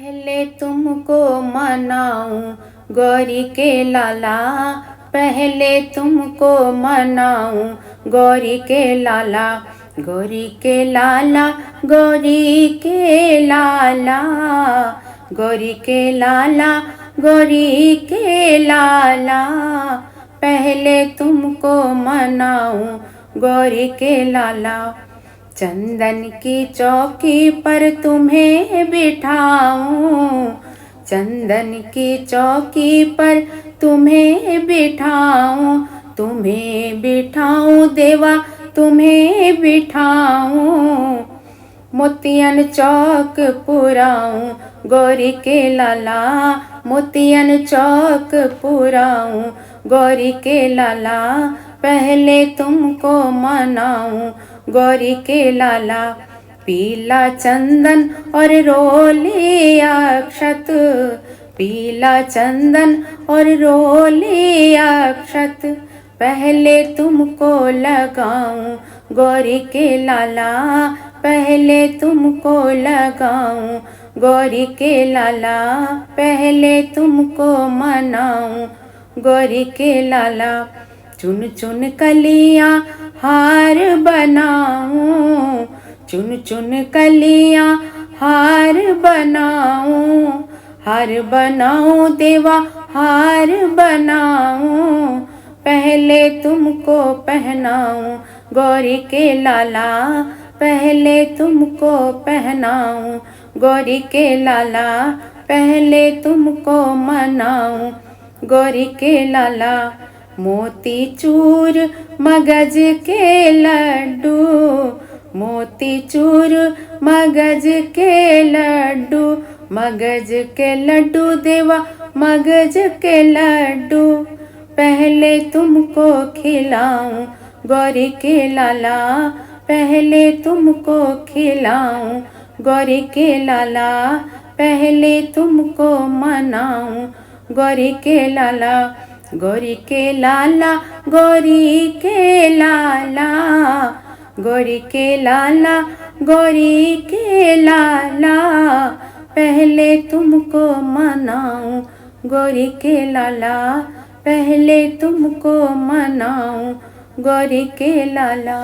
पहले तुमको मनाऊं गौरी के लाला, पहले तुमको मनाऊं गौरी के लाला, गौरी के लाला, गौरी के लाला, गौरी के लाला, गौरी के लाला, पहले तुमको मनाऊं गौरी के लाला। चंदन की चौकी पर तुम्हें बिठाऊं, चंदन की चौकी पर तुम्हें बिठाऊं, तुम्हें बिठाऊं देवा तुम्हें बिठाऊं, मोतियन चौक पुराऊं गौरी के लाला, मोतियन चौक पुराऊं गौरी के लाला, पहले तुमको मनाऊं गौरी के लाला। पीला चंदन और रोली अक्षत, पीला चंदन और रोली अक्षत, पहले तुमको लगाऊं गौरी के लाला, पहले तुमको लगाऊं गौरी के लाला, पहले तुमको मनाऊं गौरी के लाला। चुन चुन कलियां हार बनाऊं, चुन चुन कलियां हार बनाऊं, हार बनाऊं देवा हार बनाऊं, पहले तुमको पहनाऊं गौरी के लाला, पहले तुमको पहनाऊं गौरी के लाला, पहले तुमको मनाऊं गौरी के लाला। मोती चूर मगज के लड्डू, मोती चूर मगज के लड्डू, मगज के लड्डू देवा मगज के लड्डू, पहले तुमको खिलाऊं गौरी के लाला, पहले तुमको खिलाऊं गौरी के लाला, पहले तुमको मनाऊं गौरी के लाला। गौरी के लाला, गौरी के लाला, गौरी के लाला, गौरी के लाला, पहले तुमको मनाऊं गौरी के लाला, पहले तुमको मनाऊं गौरी के लाला।